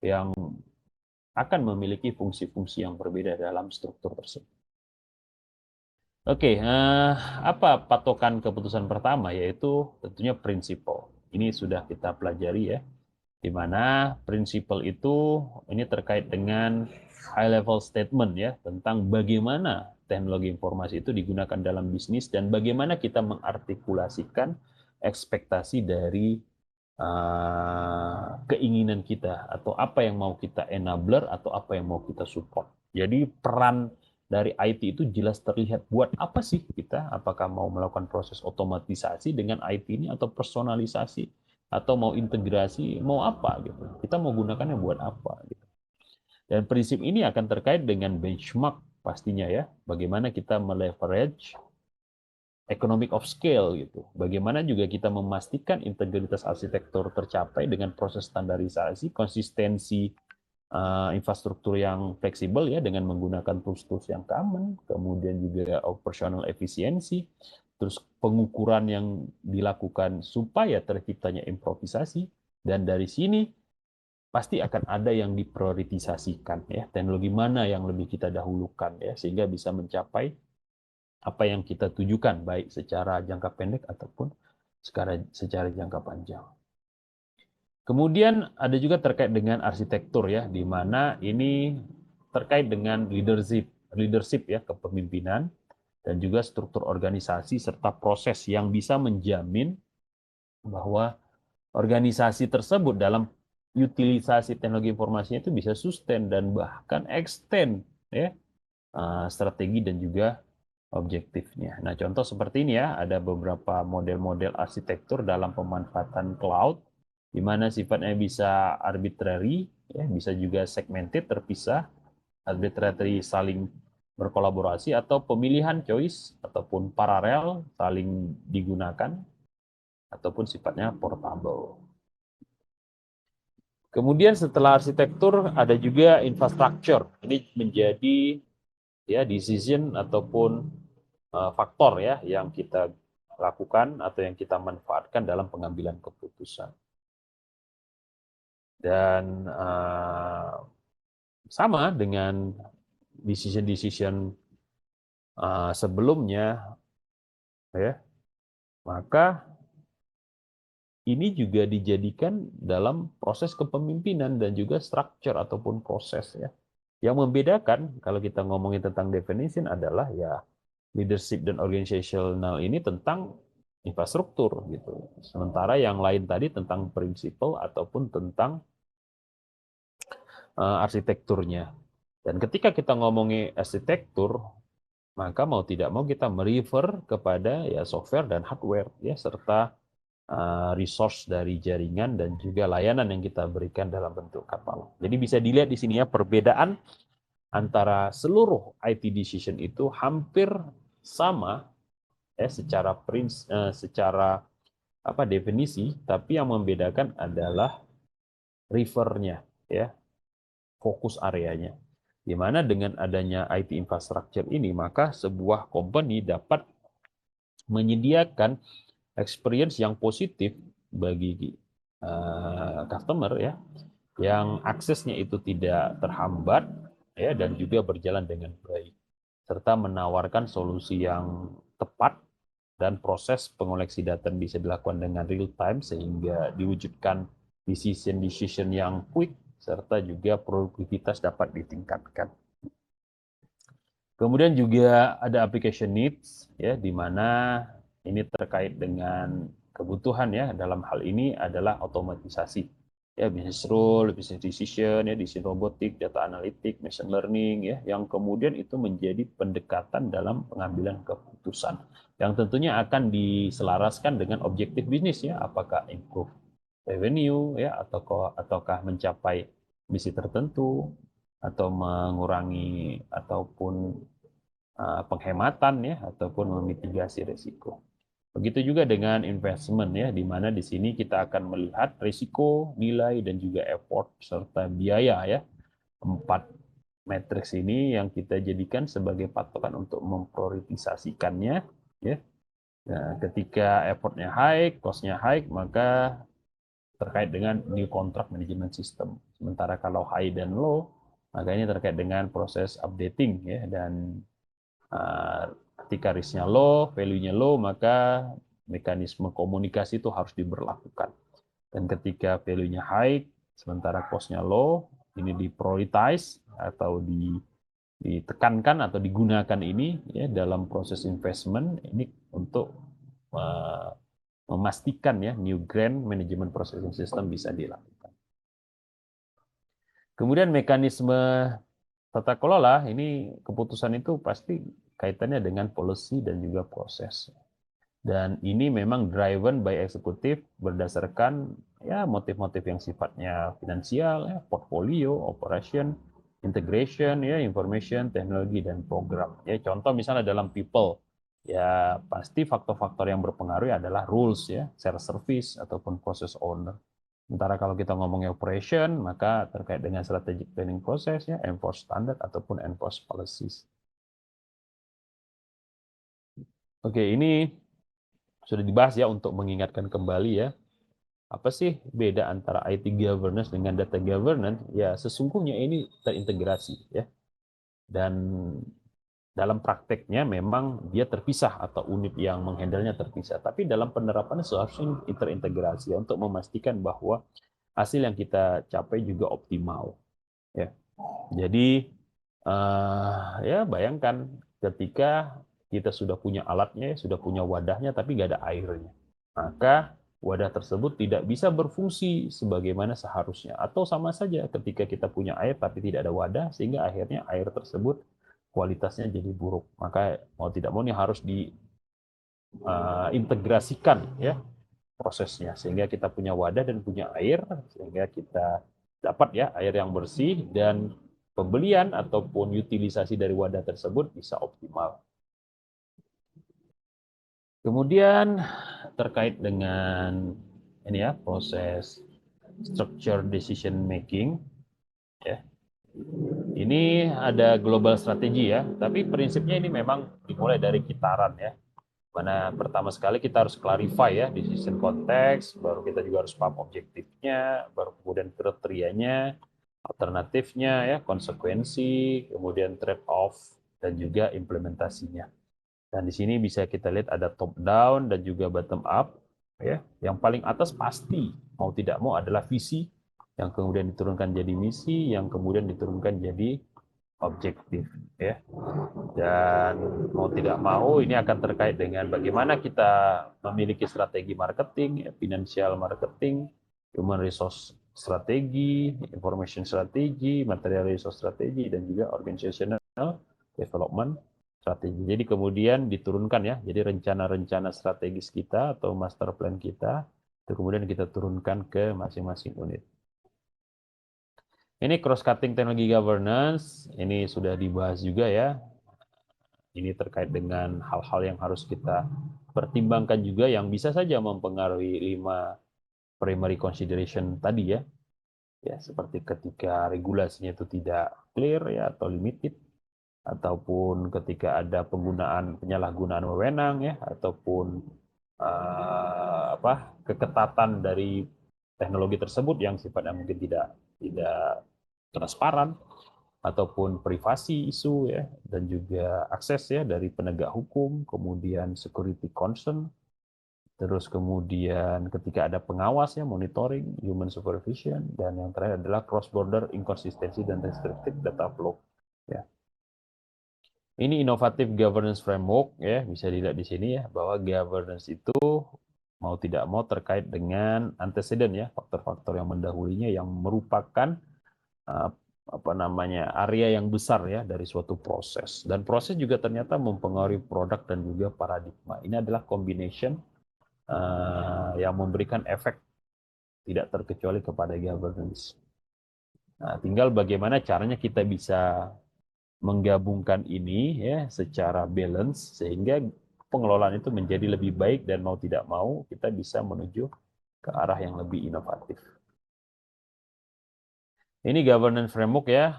yang akan memiliki fungsi-fungsi yang berbeda dalam struktur tersebut. Oke, apa patokan keputusan pertama? Yaitu tentunya prinsipal. Ini sudah kita pelajari ya, di mana prinsipal itu ini terkait dengan high level statement ya, tentang bagaimana teknologi informasi itu digunakan dalam bisnis dan bagaimana kita mengartikulasikan ekspektasi dari keinginan kita atau apa yang mau kita enabler atau apa yang mau kita support. Jadi peran dari IT itu jelas terlihat. Buat apa sih kita? Apakah mau melakukan proses otomatisasi dengan IT ini atau personalisasi atau mau integrasi, mau apa gitu. Kita mau gunakannya buat apa gitu. Dan prinsip ini akan terkait dengan benchmark pastinya ya. Bagaimana kita meleverage economic of scale gitu. Bagaimana juga kita memastikan integritas arsitektur tercapai dengan proses standarisasi, konsistensi infrastruktur yang fleksibel ya dengan menggunakan tools-tools yang common, kemudian juga operational efisiensi, terus pengukuran yang dilakukan supaya terciptanya improvisasi, dan dari sini pasti akan ada yang diprioritisasikan ya, teknologi mana yang lebih kita dahulukan ya, sehingga bisa mencapai apa yang kita tujukan baik secara jangka pendek ataupun secara jangka panjang. Kemudian ada juga terkait dengan arsitektur ya, di mana ini terkait dengan leadership ya, kepemimpinan dan juga struktur organisasi serta proses yang bisa menjamin bahwa organisasi tersebut dalam utilisasi teknologi informasinya itu bisa sustain dan bahkan extend ya strategi dan juga objektifnya. Nah, contoh seperti ini ya, ada beberapa model-model arsitektur dalam pemanfaatan cloud, di mana sifatnya bisa arbitrary, ya, bisa juga segmented, terpisah, arbitrary saling berkolaborasi, atau pemilihan choice, ataupun paralel saling digunakan, ataupun sifatnya portable. Kemudian setelah arsitektur, ada juga infrastructure. Ini menjadi ya decision ataupun faktor ya yang kita lakukan atau yang kita manfaatkan dalam pengambilan keputusan. Dan sama dengan decision-decision sebelumnya ya, maka ini juga dijadikan dalam proses kepemimpinan dan juga structure ataupun proses ya. Yang membedakan kalau kita ngomongin tentang definition adalah ya leadership dan organizational ini tentang infrastruktur gitu. Sementara yang lain tadi tentang prinsipal ataupun tentang arsitekturnya. Dan ketika kita ngomongin arsitektur, maka mau tidak mau kita merefer kepada ya software dan hardware ya serta resource dari jaringan dan juga layanan yang kita berikan dalam bentuk kapal. Jadi bisa dilihat di sini ya perbedaan antara seluruh IT decision itu hampir sama ya secara apa definisi, tapi yang membedakan adalah refernya ya, fokus areanya. Di mana dengan adanya IT infrastructure ini, maka sebuah company dapat menyediakan experience yang positif bagi customer ya, yang aksesnya itu tidak terhambat ya dan juga berjalan dengan baik, serta menawarkan solusi yang tepat dan proses pengoleksi data bisa dilakukan dengan real time sehingga diwujudkan decision yang quick serta juga produktivitas dapat ditingkatkan. Kemudian juga ada application needs ya, di mana ini terkait dengan kebutuhan ya, dalam hal ini adalah otomatisasi ya, business rule, business decision ya, decision robotik, data analytic, machine learning ya, yang kemudian itu menjadi pendekatan dalam pengambilan keputusan yang tentunya akan diselaraskan dengan objektif bisnis ya, apakah improve revenue ya, ataukah mencapai misi tertentu atau mengurangi ataupun penghematan ya ataupun memitigasi risiko. Begitu juga dengan investment ya, di mana di sini kita akan melihat risiko, nilai dan juga effort serta biaya ya. 4 matriks ini yang kita jadikan sebagai patokan untuk memprioritisasikannya ya. Nah, ketika effortnya high, cost-nya high, maka terkait dengan new contract management system. Sementara kalau high dan low, maka ini terkait dengan proses updating ya, dan ketika risknya low, value-nya low, maka mekanisme komunikasi itu harus diberlakukan. Dan ketika value-nya high, sementara cost-nya low, ini diprioritize atau ditekankan atau digunakan ini ya dalam proses investment ini untuk memastikan ya new grant management processing system bisa dilakukan. Kemudian mekanisme tata kelola ini keputusan itu pasti kaitannya dengan policy dan juga proses. Dan ini memang driven by eksekutif berdasarkan ya motif-motif yang sifatnya finansial, ya, portfolio, operation, integration, ya, information, teknologi dan program. Ya, contoh misalnya dalam people, ya pasti faktor-faktor yang berpengaruh adalah rules ya, share service ataupun process owner. Sementara kalau kita ngomongin operation, maka terkait dengan strategic planning process, ya, enforce standard ataupun enforce policies. Oke, ini sudah dibahas ya untuk mengingatkan kembali ya. Apa sih beda antara IT governance dengan data governance? Ya, sesungguhnya ini terintegrasi ya. Dan dalam prakteknya memang dia terpisah atau unit yang menghandlenya terpisah. Tapi dalam penerapannya seharusnya terintegrasi ya, untuk memastikan bahwa hasil yang kita capai juga optimal. Ya. Jadi ya bayangkan ketika kita sudah punya alatnya, sudah punya wadahnya, tapi nggak ada airnya. Maka wadah tersebut tidak bisa berfungsi sebagaimana seharusnya. Atau sama saja ketika kita punya air tapi tidak ada wadah, sehingga akhirnya air tersebut kualitasnya jadi buruk. Maka mau tidak mau ini harus diintegrasikan ya prosesnya, sehingga kita punya wadah dan punya air, sehingga kita dapat ya air yang bersih dan pembelian ataupun utilisasi dari wadah tersebut bisa optimal. Kemudian terkait dengan ini ya proses structure decision making ya. Ini ada global strategi ya, tapi prinsipnya ini memang dimulai dari kitaran ya. Mana pertama sekali kita harus clarify ya decision konteks, baru kita juga harus paham objektifnya, baru kemudian kriterianya, alternatifnya ya, konsekuensi, kemudian trade off dan juga implementasinya. Dan di sini bisa kita lihat ada top down dan juga bottom up ya. Yang paling atas pasti mau tidak mau adalah visi yang kemudian diturunkan jadi misi, yang kemudian diturunkan jadi objektif ya. Dan mau tidak mau ini akan terkait dengan bagaimana kita memiliki strategi marketing, financial marketing, human resource strategi, information strategi, material resource strategi, dan juga organizational development strategi. Jadi kemudian diturunkan ya, jadi rencana-rencana strategis kita atau master plan kita, itu kemudian kita turunkan ke masing-masing unit. Ini cross-cutting teknologi governance, ini sudah dibahas juga ya. Ini terkait dengan hal-hal yang harus kita pertimbangkan juga yang bisa saja mempengaruhi 5 primary consideration tadi ya. Ya, seperti ketika regulasinya itu tidak clear ya atau limited, ataupun ketika ada penyalahgunaan wewenang ya, ataupun keketatan dari teknologi tersebut yang sifatnya mungkin tidak transparan, ataupun privasi isu ya, dan juga akses ya dari penegak hukum, kemudian security concern, terus kemudian ketika ada pengawas ya, monitoring, human supervision, dan yang terakhir adalah cross border inconsistency dan restricted data flow ya. Ini inovatif governance framework ya, bisa dilihat di sini ya, bahwa governance itu mau tidak mau terkait dengan antecedent ya, faktor-faktor yang mendahulinya yang merupakan area yang besar ya dari suatu proses, dan proses juga ternyata mempengaruhi produk dan juga paradigma. Ini adalah combination yang memberikan efek tidak terkecuali kepada governance. Nah, tinggal bagaimana caranya kita bisa menggabungkan ini ya secara balance sehingga pengelolaan itu menjadi lebih baik, dan mau tidak mau kita bisa menuju ke arah yang lebih inovatif. Ini governance framework ya,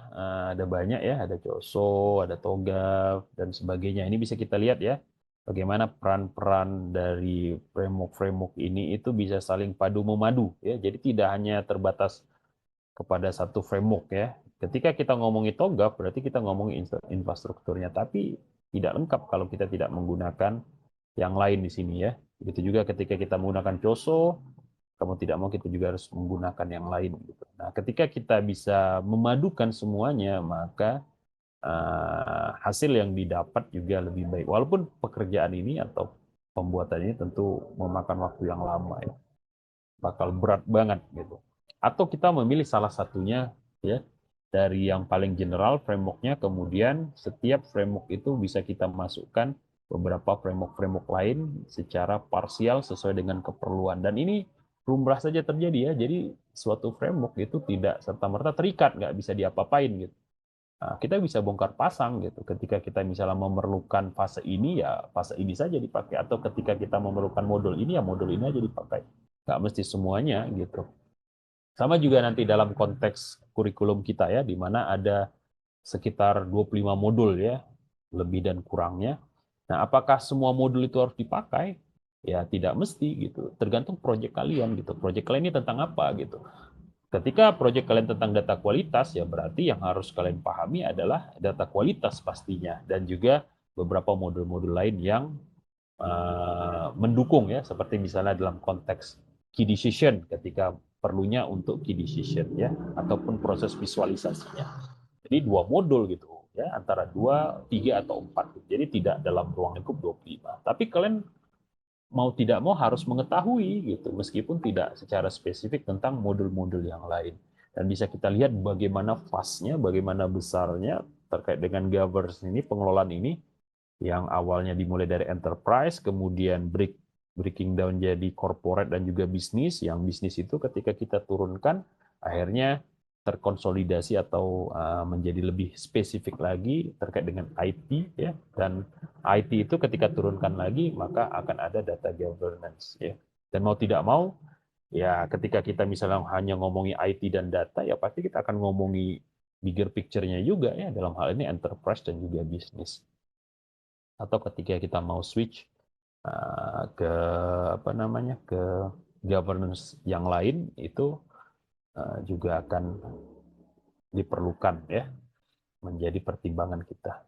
ada banyak ya, ada COSO, ada TOGAF, dan sebagainya. Ini bisa kita lihat ya, bagaimana peran-peran dari framework-framework ini itu bisa saling padu memadu ya. Jadi tidak hanya terbatas kepada satu framework ya. Ketika kita ngomongin TOGAF berarti kita ngomongin infrastrukturnya, tapi tidak lengkap kalau kita tidak menggunakan yang lain di sini ya. Begitu juga ketika kita menggunakan COSO, kamu tidak mau kita juga harus menggunakan yang lain gitu. Nah, ketika kita bisa memadukan semuanya, maka hasil yang didapat juga lebih baik. Walaupun pekerjaan ini atau pembuatan ini tentu memakan waktu yang lama ya. Bakal berat banget gitu. Atau kita memilih salah satunya ya dari yang paling general frameworknya, kemudian setiap framework itu bisa kita masukkan beberapa framework-framework lain secara parsial sesuai dengan keperluan. Dan ini lumrah saja terjadi ya. Jadi suatu framework itu tidak serta-merta terikat, nggak bisa diapa-apain gitu. Nah, kita bisa bongkar pasang gitu. Ketika kita misalnya memerlukan fase ini, ya fase ini saja dipakai. Atau ketika kita memerlukan modul ini, ya modul ini aja dipakai. Nggak mesti semuanya gitu. Sama juga nanti dalam konteks kurikulum kita ya, di mana ada sekitar 25 modul ya, lebih dan kurangnya. Nah, apakah semua modul itu harus dipakai? Ya tidak mesti gitu. Tergantung proyek kalian gitu. Proyek kalian ini tentang apa gitu. Ketika proyek kalian tentang data kualitas, ya berarti yang harus kalian pahami adalah data kualitas pastinya, dan juga beberapa modul-modul lain yang mendukung ya, seperti misalnya dalam konteks key decision ketika perlunya untuk key decision ya, ataupun proses visualisasinya. Jadi 2 modul gitu ya, antara 2, 3 atau 4. Jadi tidak dalam ruang lingkup 25. Tapi kalian mau tidak mau harus mengetahui gitu, meskipun tidak secara spesifik tentang modul-modul yang lain. Dan bisa kita lihat bagaimana vastnya, bagaimana besarnya terkait dengan governance ini, pengelolaan ini, yang awalnya dimulai dari enterprise, kemudian breaking down jadi corporate dan juga bisnis, yang bisnis itu ketika kita turunkan, akhirnya terkonsolidasi atau menjadi lebih spesifik lagi terkait dengan IT ya, dan IT itu ketika turunkan lagi maka akan ada data governance ya, dan mau tidak mau ya ketika kita misalnya hanya ngomongi IT dan data ya pasti kita akan ngomongi bigger picture-nya juga ya, dalam hal ini enterprise dan juga bisnis. Atau ketika kita mau switch ke apa namanya, ke governance yang lain, itu juga akan diperlukan ya, menjadi pertimbangan kita.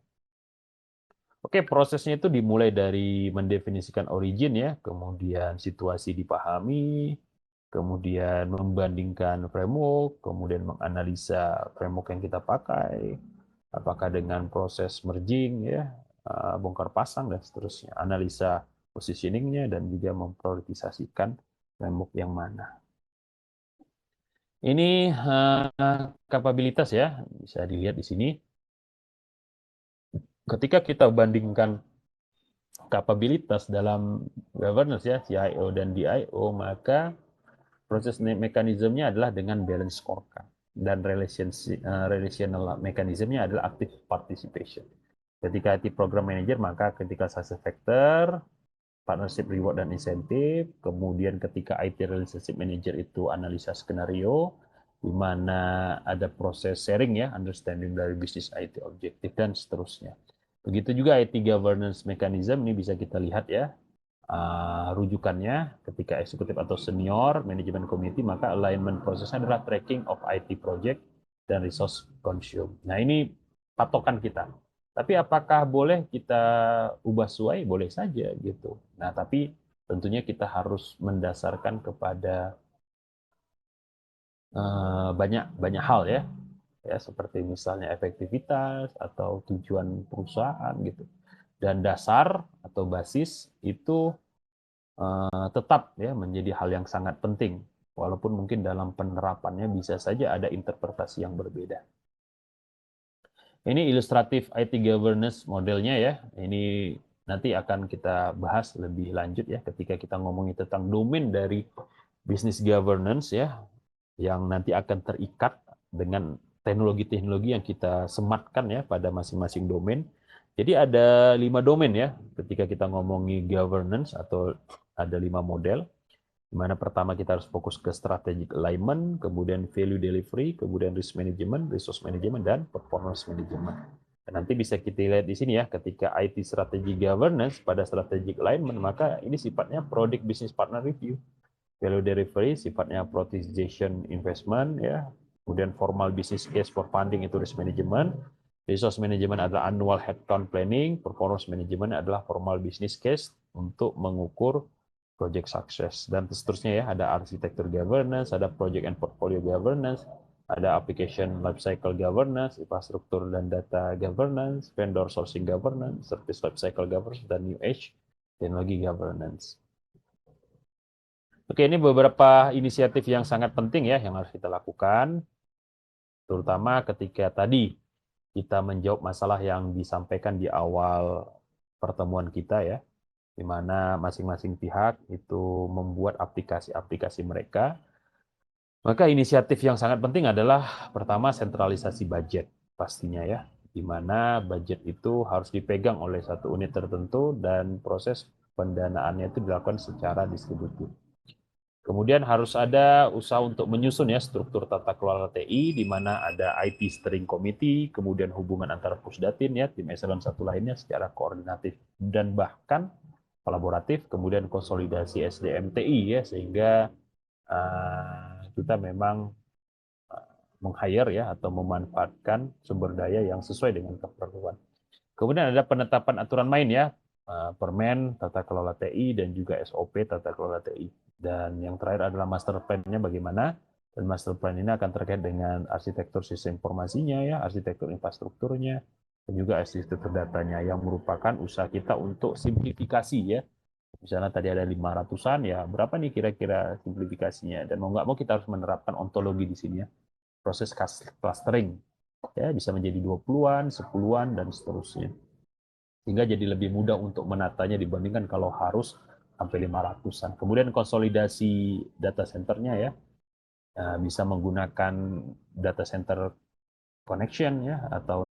Oke, prosesnya itu dimulai dari mendefinisikan origin ya, kemudian situasi dipahami, kemudian membandingkan framework, kemudian menganalisa framework yang kita pakai, apakah dengan proses merging ya, bongkar pasang dan seterusnya, analisa positioningnya, dan juga memprioritisasikan framework yang mana. Ini kapabilitas ya, bisa dilihat di sini. Ketika kita bandingkan kapabilitas dalam governance ya, CIO dan DIO, maka proses mekanismenya adalah dengan balance scorecard, dan relational mekanismenya adalah active participation. Ketika IT program manager, maka ketika success factor, partnership reward dan insentif, kemudian ketika IT relationship manager itu analisa skenario, di mana ada proses sharing ya, understanding dari bisnis IT objektif dan seterusnya. Begitu juga IT governance mechanism, ini bisa kita lihat ya, rujukannya ketika eksekutif atau senior manajemen committee, maka alignment prosesnya adalah tracking of IT project dan resource consume. Nah ini patokan kita. Tapi apakah boleh kita ubah sesuai? Boleh saja gitu. Nah tapi tentunya kita harus mendasarkan kepada banyak hal ya, seperti misalnya efektivitas atau tujuan perusahaan gitu. Dan dasar atau basis itu tetap ya menjadi hal yang sangat penting, walaupun mungkin dalam penerapannya bisa saja ada interpretasi yang berbeda. Ini ilustratif IT governance modelnya ya. Ini nanti akan kita bahas lebih lanjut ya ketika kita ngomongin tentang domain dari business governance ya, yang nanti akan terikat dengan teknologi-teknologi yang kita sematkan ya pada masing-masing domain. Jadi ada 5 domain ya ketika kita ngomongin governance, atau ada 5 model, di mana pertama kita harus fokus ke strategic alignment, kemudian value delivery, kemudian risk management, resource management, dan performance management. Nanti bisa kita lihat di sini ya, ketika IT strategi governance pada strategic alignment, maka ini sifatnya product business partner review. Value delivery sifatnya prioritization investment ya. Kemudian formal business case for funding itu risk management. Resource management adalah annual headcount planning. Performance management adalah formal business case untuk mengukur project success. Dan seterusnya ya, ada architecture governance, ada project and portfolio governance, ada application lifecycle governance, infrastruktur dan data governance, vendor sourcing governance, service lifecycle governance, dan new age teknologi governance. Oke, ini beberapa inisiatif yang sangat penting ya yang harus kita lakukan, terutama ketika tadi kita menjawab masalah yang disampaikan di awal pertemuan kita ya, di mana masing-masing pihak itu membuat aplikasi-aplikasi mereka. Maka inisiatif yang sangat penting adalah pertama sentralisasi budget pastinya ya, di mana budget itu harus dipegang oleh satu unit tertentu dan proses pendanaannya itu dilakukan secara distributif. Kemudian harus ada usaha untuk menyusun ya struktur tata kelola TI, di mana ada IT Steering Committee, kemudian hubungan antara Pusdatin ya, tim eselon 1 lainnya secara koordinatif dan bahkan kolaboratif, kemudian konsolidasi SDM TI ya, sehingga kita memang meng-hire ya atau memanfaatkan sumber daya yang sesuai dengan keperluan. Kemudian ada penetapan aturan main ya, Permen tata kelola TI dan juga SOP tata kelola TI. Dan yang terakhir adalah master plan-nya bagaimana, dan master plan ini akan terkait dengan arsitektur sistem informasinya ya, arsitektur infrastrukturnya, dan juga arsitektur datanya yang merupakan usaha kita untuk simplifikasi ya. Misalnya tadi ada 500-an ya, berapa nih kira-kira simplifikasinya, dan mau nggak mau kita harus menerapkan ontologi di sini ya, proses clustering ya, bisa menjadi 20-an, 10-an, dan seterusnya. Sehingga jadi lebih mudah untuk menatanya dibandingkan kalau harus sampai 500-an. Kemudian konsolidasi data centernya ya, bisa menggunakan data center connection ya, atau